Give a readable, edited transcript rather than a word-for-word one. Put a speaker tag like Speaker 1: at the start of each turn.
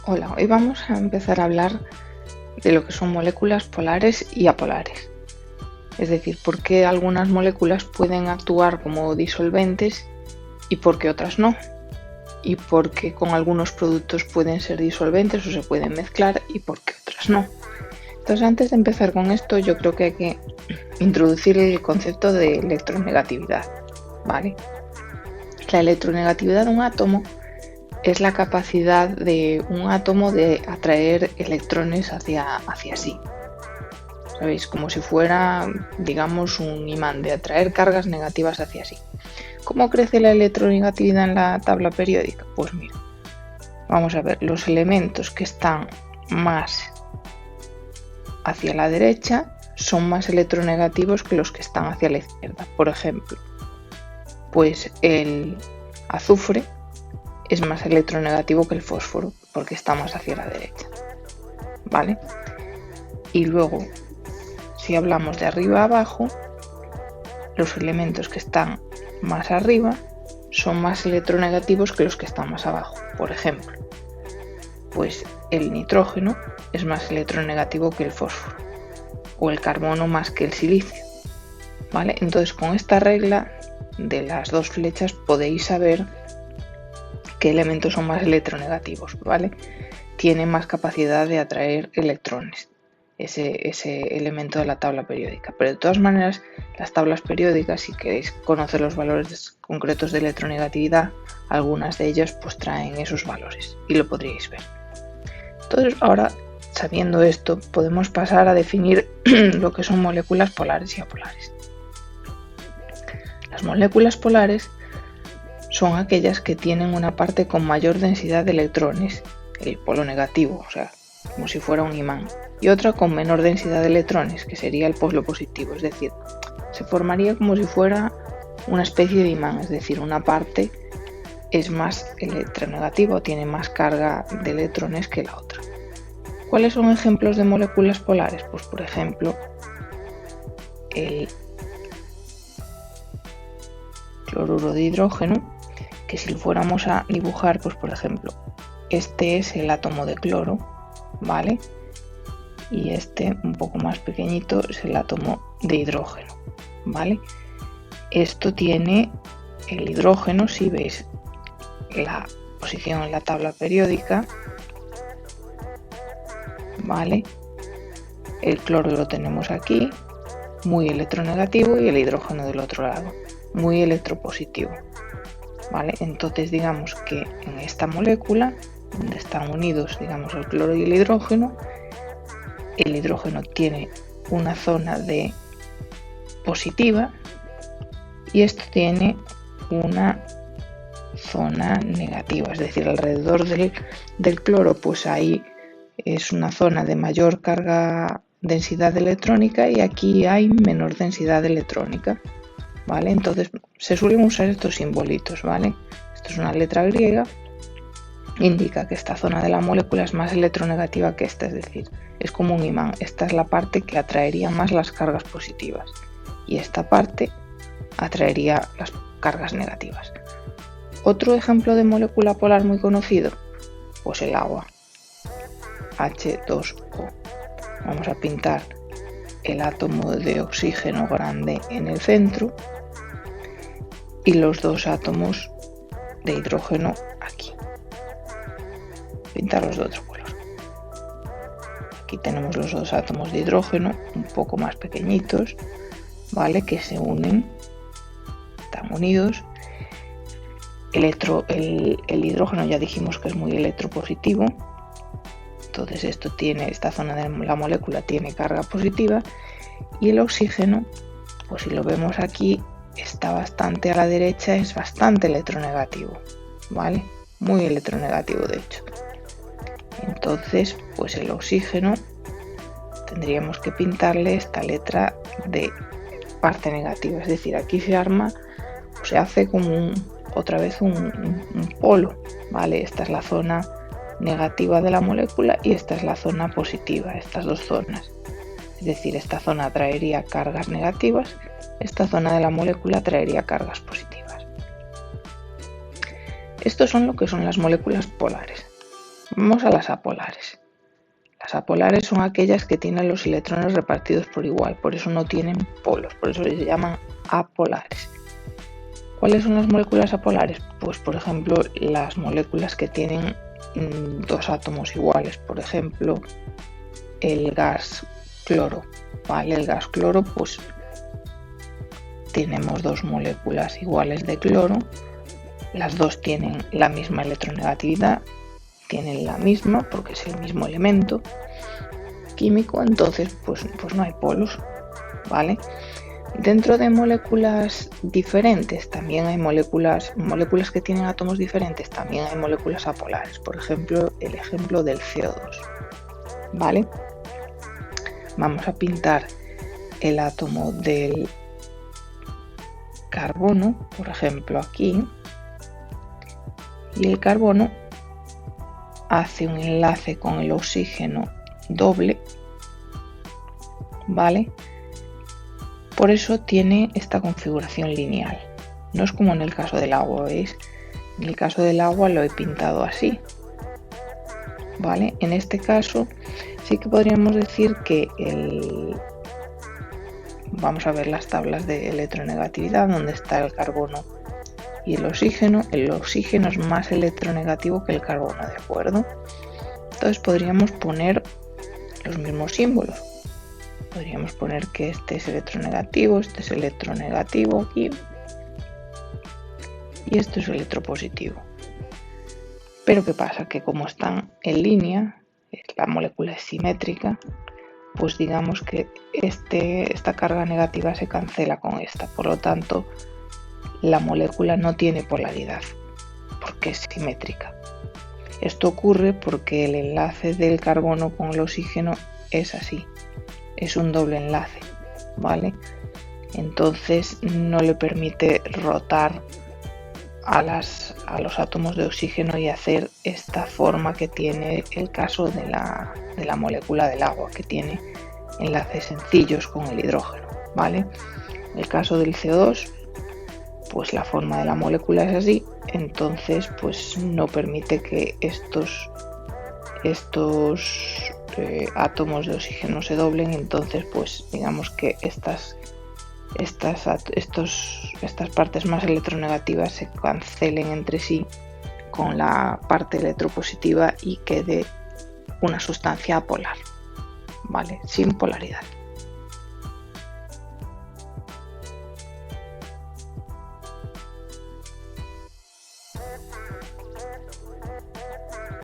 Speaker 1: Hola, hoy vamos a empezar a hablar de lo que son moléculas polares y apolares. Es decir, por qué algunas moléculas pueden actuar como disolventes y por qué otras no. Y por qué con algunos productos pueden ser disolventes o se pueden mezclar y por qué otras no. Entonces, antes de empezar con esto, yo creo que hay que introducir el concepto de electronegatividad, ¿vale? La electronegatividad de un átomo es la capacidad de un átomo de atraer electrones hacia sí. ¿Sabéis? Como si fuera, digamos, un imán, de atraer cargas negativas hacia sí. ¿Cómo crece la electronegatividad en la tabla periódica? Pues mira, vamos a ver, los elementos que están más hacia la derecha son más electronegativos que los que están hacia la izquierda. Por ejemplo, pues el azufre es más electronegativo que el fósforo porque está más hacia la derecha, ¿vale? Y luego, si hablamos de arriba a abajo, los elementos que están más arriba son más electronegativos que los que están más abajo. Por ejemplo, pues el nitrógeno es más electronegativo que el fósforo o el carbono más que el silicio, ¿vale? Entonces, con esta regla de las dos flechas podéis saber qué elementos son más electronegativos, ¿vale? Tienen más capacidad de atraer electrones, ese elemento de la tabla periódica. Pero de todas maneras, las tablas periódicas, si queréis conocer los valores concretos de electronegatividad, algunas de ellas pues traen esos valores y lo podríais ver. Entonces, ahora, sabiendo esto, podemos pasar a definir lo que son moléculas polares y apolares. Las moléculas polares son aquellas que tienen una parte con mayor densidad de electrones, el polo negativo, o sea, como si fuera un imán, y otra con menor densidad de electrones, que sería el polo positivo, es decir, se formaría como si fuera una especie de imán, es decir, una parte es más electronegativa o tiene más carga de electrones que la otra. ¿Cuáles son ejemplos de moléculas polares? Pues por ejemplo, el cloruro de hidrógeno, que si lo fuéramos a dibujar, pues por ejemplo, este es el átomo de cloro, ¿vale? Y este, un poco más pequeñito, es el átomo de hidrógeno, ¿vale? Esto tiene el hidrógeno, si veis la posición en la tabla periódica, ¿vale? El cloro lo tenemos aquí, muy electronegativo, y el hidrógeno del otro lado, muy electropositivo, ¿vale? Entonces digamos que en esta molécula, donde están unidos, digamos, el cloro y el hidrógeno tiene una zona de positiva y esto tiene una zona negativa, es decir, alrededor del cloro pues ahí es una zona de mayor carga, densidad electrónica, y aquí hay menor densidad electrónica, ¿vale? Entonces se suelen usar estos simbolitos, ¿vale? Esto es una letra griega, indica que esta zona de la molécula es más electronegativa que esta, es decir, es como un imán. Esta es la parte que atraería más las cargas positivas y esta parte atraería las cargas negativas. Otro ejemplo de molécula polar muy conocido, pues el agua, H2O. Vamos a pintar el átomo de oxígeno grande en el centro y los dos átomos de hidrógeno aquí. Pintarlos de otro color. Aquí tenemos los dos átomos de hidrógeno un poco más pequeñitos, ¿vale? Que se unen, están unidos. El hidrógeno ya dijimos que es muy electropositivo, entonces esta zona de la molécula tiene carga positiva, y el oxígeno, pues si lo vemos aquí, está bastante a la derecha, es bastante electronegativo, ¿vale? Muy electronegativo, de hecho. Entonces, pues el oxígeno tendríamos que pintarle esta letra de parte negativa, es decir, aquí se arma, o se hace como otra vez un polo, ¿vale? Esta es la zona negativa de la molécula y esta es la zona positiva, estas dos zonas. Es decir, esta zona traería cargas negativas, esta zona de la molécula traería cargas positivas. Estos son lo que son las moléculas polares. Vamos a las apolares. Las apolares son aquellas que tienen los electrones repartidos por igual, por eso no tienen polos, por eso se llaman apolares. ¿Cuáles son las moléculas apolares? Pues por ejemplo las moléculas que tienen dos átomos iguales, por ejemplo el gas cloro, ¿vale? El gas cloro, pues tenemos dos moléculas iguales de cloro, las dos tienen la misma electronegatividad, tienen la misma porque es el mismo elemento químico, entonces pues no hay polos, ¿vale? Dentro de moléculas diferentes también hay moléculas que tienen átomos diferentes, también hay moléculas apolares, por ejemplo el ejemplo del CO2, ¿vale? Vamos a pintar el átomo del carbono, por ejemplo aquí, y el carbono hace un enlace con el oxígeno doble, ¿vale? Por eso tiene esta configuración lineal. No es como en el caso del agua, ¿veis? En el caso del agua lo he pintado así, ¿vale? En este caso sí que podríamos decir que vamos a ver las tablas de electronegatividad, donde está el carbono y el oxígeno. El oxígeno es más electronegativo que el carbono, ¿de acuerdo? Entonces podríamos poner los mismos símbolos. Podríamos poner que este es electronegativo aquí y esto es electropositivo. Pero ¿qué pasa? Que como están en línea, la molécula es simétrica, pues digamos que esta carga negativa se cancela con esta, por lo tanto la molécula no tiene polaridad porque es simétrica. Esto ocurre porque el enlace del carbono con el oxígeno es así, es un doble enlace, ¿vale? Entonces no le permite rotar a los átomos de oxígeno y hacer esta forma que tiene el caso de la molécula del agua, que tiene enlaces sencillos con el hidrógeno, ¿vale? En el caso del CO2, pues la forma de la molécula es así, entonces pues no permite que estos átomos de oxígeno se doblen, entonces pues digamos que estas partes más electronegativas se cancelen entre sí con la parte electropositiva y quede una sustancia apolar, ¿vale? Sin polaridad.